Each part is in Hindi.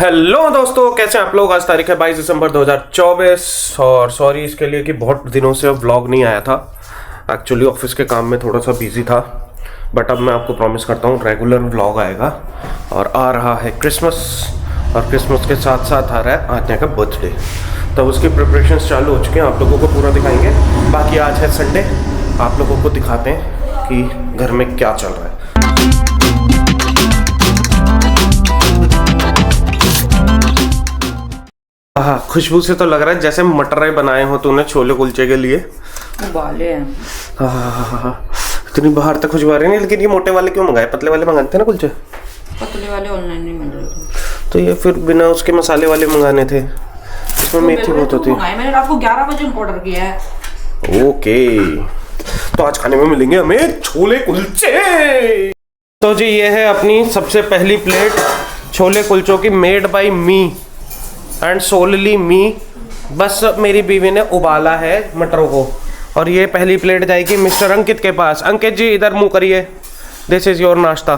हेलो दोस्तों, कैसे हैं आप लोग। आज तारीख है 22 दिसंबर 2024 और सॉरी इसके लिए कि बहुत दिनों से व्लॉग नहीं आया था। एक्चुअली ऑफिस के काम में थोड़ा सा बिजी था, बट अब मैं आपको प्रॉमिस करता हूँ रेगुलर व्लॉग आएगा। और आ रहा है क्रिसमस, और क्रिसमस के साथ साथ आ रहा है आत्या का बर्थडे, तब उसकी प्रिपरेशंस चालू हो चुके हैं। आप लोगों को पूरा दिखाएंगे। बाकी आज है संडे, आप लोगों को दिखाते हैं कि घर में क्या चल रहा है। हाँ, खुशबू से तो लग रहा है जैसे मटरें बनाए हो तूने छोले कुलचे के लिए। उबाले हैं। हाँ, इतनी बाहर तक खुशबू आ रही नहीं, लेकिन ये मोटे वाले क्यों मंगाए? पतले वाले मंगाते थे ना कुलचे। पतले वाले ऑनलाइन नहीं मिल रहे थे, तो ये फिर बिना उसके मसाले वाले मंगाने थे, इसमें मेथी बहुत होती है। मैंने रात को 11 बजे ऑर्डर किया है। ओके, तो आज खाने में मिलेंगे हमें छोले कुलचे। तो जी ये है अपनी सबसे पहली प्लेट छोले कुलचों की, made by me and solely me. बस मेरी बीवी ने उबाला है मटरों को, और ये पहली प्लेट जाएगी मिस्टर अंकित के पास। अंकित जी इधर मुंह करिए, दिस इज योर नाश्ता।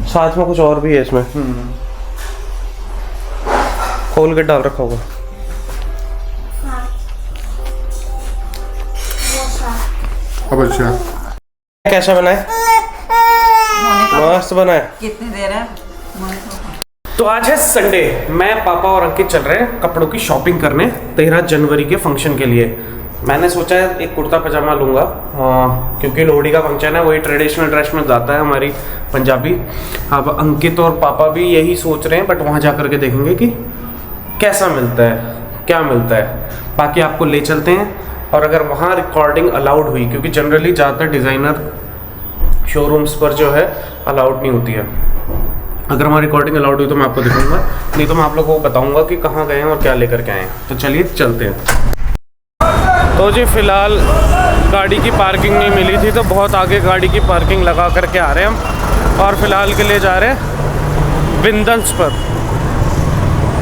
साथ में कुछ और भी है इसमें, खोल के डाल रखा होगा। अब अच्छा कैसा बना है? मस्त बना है। कितनी देर है? तो आज है संडे, मैं पापा और अंकित चल रहे हैं कपड़ों की शॉपिंग करने 13 जनवरी के फंक्शन के लिए। मैंने सोचा है एक कुर्ता पजामा लूँगा, क्योंकि लोहड़ी का फंक्शन है, वही ट्रेडिशनल ड्रेस में जाता है हमारी पंजाबी। अब अंकित और पापा भी यही सोच रहे हैं, बट वहाँ जा करके देखेंगे कि कैसा मिलता है, क्या मिलता है। बाकी आपको ले चलते हैं, और अगर वहाँ रिकॉर्डिंग अलाउड हुई, क्योंकि जनरली ज़्यादातर डिज़ाइनर शोरूम्स पर जो है अलाउड नहीं होती है। अगर हमारी रिकॉर्डिंग अलाउड हुई तो मैं आपको दिखाऊंगा, नहीं तो मैं आप लोगों को बताऊंगा कि कहाँ गए हैं और क्या लेकर के आए हैं। तो चलिए चलते हैं। तो जी फ़िलहाल गाड़ी की पार्किंग नहीं मिली थी, तो बहुत आगे गाड़ी की पार्किंग लगा करके आ रहे हैं हम, और फ़िलहाल के लिए जा रहे हैं विंदल्स पर।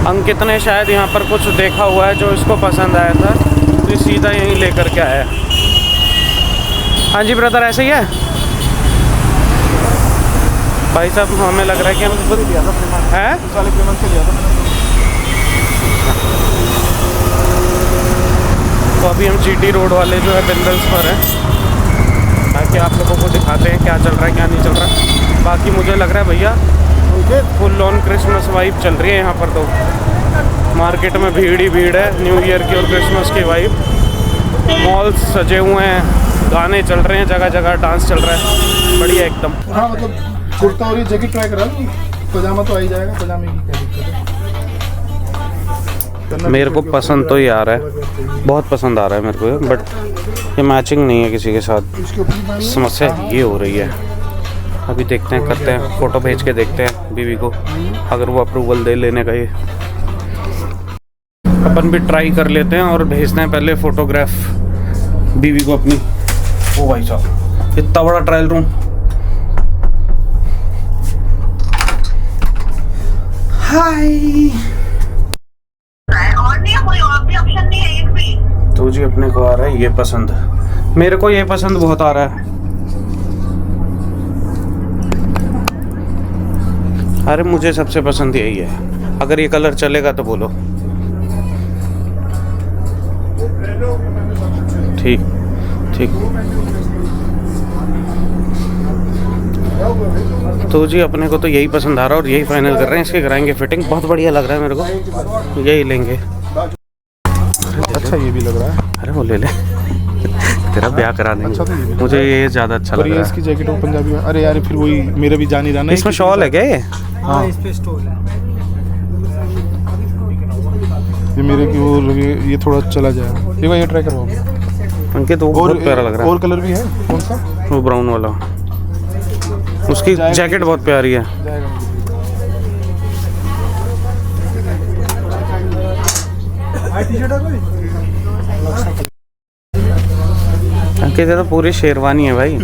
अंकित ने शायद यहाँ पर कुछ देखा हुआ है जो इसको पसंद आया था, तो सीधा यहीं लेकर के आया। हाँ जी ब्रदर, ऐसे ही है भाई साहब। हमें लग रहा है कि हम हैं तो अभी हम जीटी रोड वाले जो है बिंदल्स पर हैं, ताकि आप लोगों को दिखाते हैं क्या चल रहा है क्या नहीं चल रहा है। बाकी मुझे लग रहा है भैया फुल ऑन क्रिसमस वाइब चल रही है यहाँ पर। तो मार्केट में भीड़ ही भीड़ है, न्यू ईयर की और क्रिसमस की वाइब। मॉल्स सजे हुए हैं, गाने चल रहे हैं, जगह जगह डांस चल रहा है, बढ़िया एकदम। हाँ मतलब कुर्ता और ये जैकेट ट्राई करा, पजामा तो आ ही जाएगा, पजामे की क्या दिक्कत है। मेरे को पसंद तो ही आ रहा है, बहुत पसंद आ रहा है मेरे को, बट ये मैचिंग नहीं है किसी के साथ। समस्या ये हो रही है, अभी देखते हैं, करते हैं, फ़ोटो भेज के देखते हैं बीवी को, अगर वो अप्रूवल दे लेने का। ये अपन भी ट्राई कर लेते हैं और भेजते हैं पहले फ़ोटोग्राफ बीवी को अपनी। ओ भाई साहब, इतना बड़ा ट्रायल रूम। हाय। और नहीं कोई और भी ऑप्शन नहीं है एक भी। तो जी अपने को आ रहा है ये पसंद, मेरे को ये पसंद बहुत आ रहा है। अरे मुझे सबसे पसंद यही है, अगर ये कलर चलेगा तो बोलो। ठीक ठीक। तो जी अपने को तो यही पसंद आ रहा है, और यही फाइनल कर रहे हैं, इसके कराएंगे फिटिंग। बहुत बढ़िया लग रहा है मेरे को, यही लेंगे। अच्छा ये भी लग रहा है। अरे वो ले ले, तेरा ब्याह करा देंगे। अच्छा, तो मुझे ये ज़्यादा अच्छा लग रहा है। इसकी जैकेट और पंजाबी में, अरे यार फिर वही मेरा भी जान ही रहा ना। इसमें शॉल है क्या ये? हाँ इस पे स्टोल है। ये मेरे की और ये थोड़ा चला जाएगा, ये ट्राई करवाओगे? अंकित वो बहुत प्यारा लग रहा है। और कलर भी है, कौन सा? वो ब्राउन वाला, उसकी जैकेट बहुत प्यारी है। अंकित ये तो पूरी शेरवानी है भाई,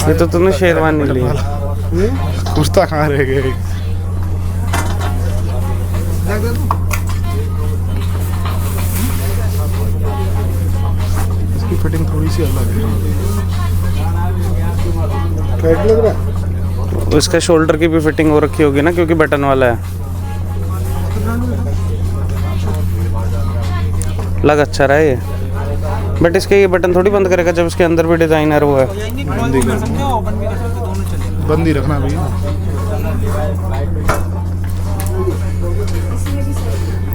ये तो तुमने शेरवानी ली है। कुर्ता कहाँ रह गए? फिटिंग थोड़ी सी अलग है। टाइट लग रहा है। इसके शोल्डर की भी फिटिंग हो रखी होगी ना, क्योंकि बटन वाला है। लग अच्छा रहा है ये, बट इसके ये बटन थोड़ी बंद करेगा जब इसके अंदर भी डिजाइनर वो है। बंद ही रखना भैया।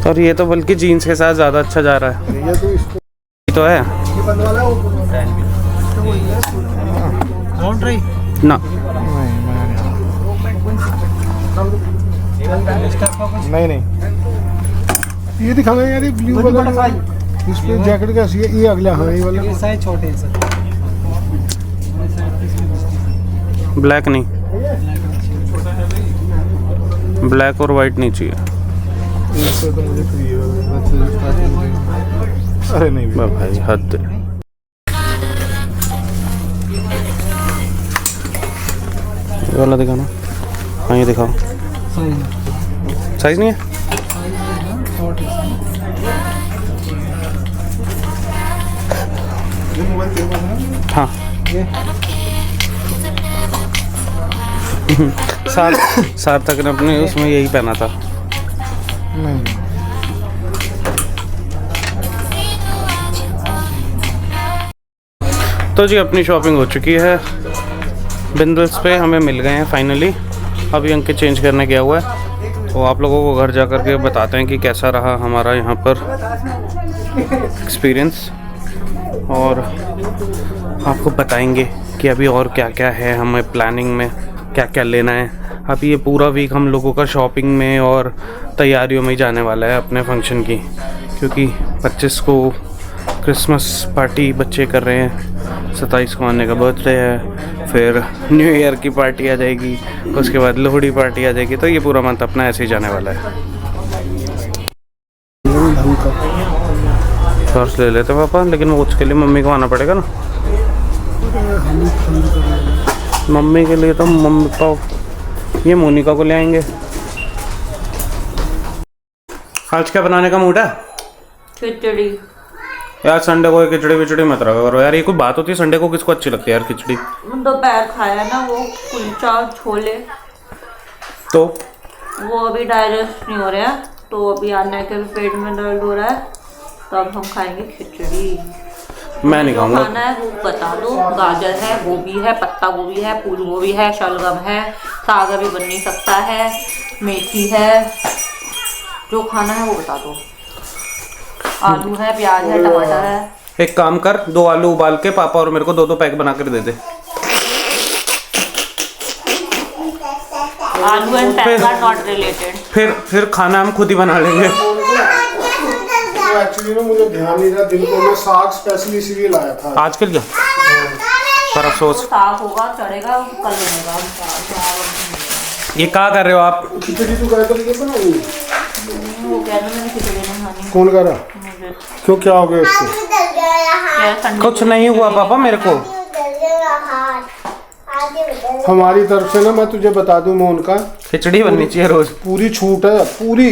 और ये तो बल्कि जीन्स के साथ ज़्यादा अच्छा जा रहा है। भैया तो इसको तो है ये बंद वाला है वो ना, नहीं ये दिखाना यार, ये ब्लू वाला इस पे जैकेट कैसी है? ये अगला, हाँ ये वाला साइज छोटे हैं सर। ब्लैक नहीं, ब्लैक और वाइट नहीं चाहिए। इससे तो मुझे फ्री है। अरे नहीं भैया। भाई हद है। ये वाला दिखाना। हाँ ये दिखाओ। साइज नहीं है। हाँ सार्थक ने अपने उसमें यही पहना था। नहीं तो जी अपनी शॉपिंग हो चुकी है, बिंदल्स पे हमें मिल गए हैं फाइनली। अभी अंकित चेंज करने गया हुआ है, तो आप लोगों को घर जा कर के बताते हैं कि कैसा रहा हमारा यहाँ पर एक्सपीरियंस, और आपको बताएंगे कि अभी और क्या क्या है हमें प्लानिंग में, क्या क्या लेना है। अभी ये पूरा वीक हम लोगों का शॉपिंग में और तैयारियों में ही जाने वाला है अपने फंक्शन की, क्योंकि 25 को क्रिसमस पार्टी बच्चे कर रहे हैं, 27 को आने का बर्थडे है, फिर न्यू ईयर की पार्टी आ जाएगी, उसके बाद लोहड़ी पार्टी आ जाएगी। तो ये पूरा मंथ अपना ऐसे ही जाने वाला है। पर्स ले लेते पापा, लेकिन वो उसके लिए मम्मी को आना पड़ेगा ना। मम्मी के लिए तो मम्मी पापा ये मोनिका को ले आएंगे। आज क्या बनाने का मूड है? खिचड़ी। यार संडे को खिचड़ी विचड़ी मत रखा करो यार, ये कोई बात होती है? संडे को किसको अच्छी लगती है यार खिचड़ी? दोपहर खाया ना वो कुलचा छोले, तो वो अभी डाइजेस्ट नहीं हो रहा है, तो अभी आने के पेट में दर्द हो रहा है, तो अब हम खाएंगे खिचड़ी। मैं नहीं खाऊंगा। खाना है वो बता दो। गाजर है, गोभी है, पत्ता गोभी है, फूल गोभी है, शलगम है, साग अभी बन नहीं सकता है, मेथी है, जो खाना है वो बता दो। आलू है, प्याज है, टमाटर है। एक काम कर, 2 आलू उबाल के पापा और मेरे को 2-2 पैक बना कर दे दे। Aloo and pack are not related. फिर खाना हम खुद ही बना लेंगे। एक्चुअली ना मुझे ध्यान नहीं था, दिन को मैं साग स्पेशली इसीलिए लाया था। आज के लिए पर अफसोस। साग होगा चढ़ेगा कल बनेगा। ये क्या कर रहे हो आप? खिचड़ी तो क्या करके बनाऊंगी? वो कह रहे मैंने खिचड़ी नहीं खानी। कौन कर रहा? मुझे क्यों, क्या हो गया इसको? क्या संडे कुछ नहीं हुआ पापा मेरे को। हमारी तरफ से ना मैं तुझे बता दूं मोनिका, खिचड़ी बननी चाहिए रोज। पूरी छूट है, पूरी।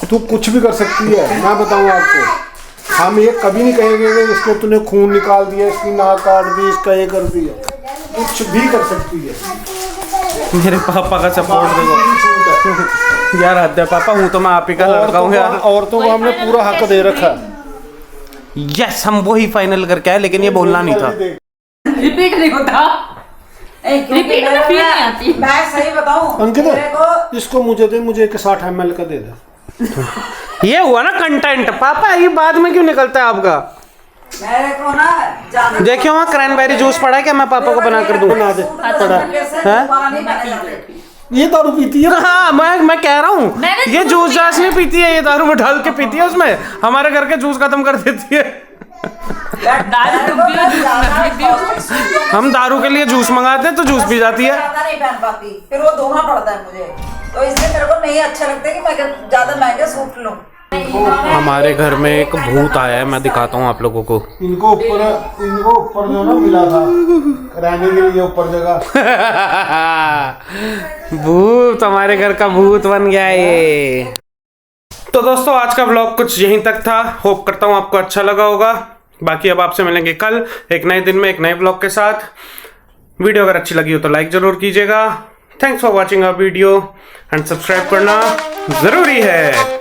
तू कुछ भी कर सकती है, मैं बताऊं आपको। हम ये कभी नहीं कहेंगे कि इसको तूने खून निकाल दिया, इसकी नाक काट दी, इसका ये कर दिया। कुछ भी कर सकती है। मेरे पापा का सपोर्ट देखो यार। हद है पापा, हूँ तो मैं आप ही का लड़का हूँ यार। औरतों को हमने पूरा हक दे रखा है। यस, हम वही फाइनल करके आए, लेकिन ये बोलना नहीं था। रिपीट नहीं होता। रिपीट नहीं आती। मैं सही बताऊं अंकित, इसको मुझे दे, मुझे 60 ml का दे दे। ये हुआ ना कंटेंट। पापा ये बाद में क्यों निकलता है आपका? मेरे को ना देखियो वहाँ क्रैनबेरी जूस पड़ा है क्या? मैं पापा को बना कर दूँ। बना दे। है? ये दारू पीती है? हाँ मैं कह रहा हूँ, ये जूस जास नहीं पीती है, ये दारू में डाल के पीती है उसमें। हमारे घर के जूस खत्म कर देती है। हम दारू के लिए जूस मंगाते हैं तो जूस पी जाती है। नहीं पहन पाती, फिर वो धोना पड़ता है मुझे, तो इसलिए मेरे को नहीं अच्छा लगता कि मैं ज्यादा महंगे सूट लूं। हमारे घर में एक भूत आया है, मैं दिखाता हूँ आप लोगों को। इनको ऊपर जो ना मिला था रहने के लिए, ऊपर जगह। भूत, हमारे घर का भूत बन गया ये। तो दोस्तों आज का व्लॉग कुछ यहीं तक था। होप करता हूँ आपको अच्छा लगा होगा। बाकी अब आपसे मिलेंगे कल एक नए दिन में एक नए ब्लॉग के साथ। वीडियो अगर अच्छी लगी हो तो लाइक जरूर कीजिएगा। Thanks for watching our video and subscribe करना जरूरी है।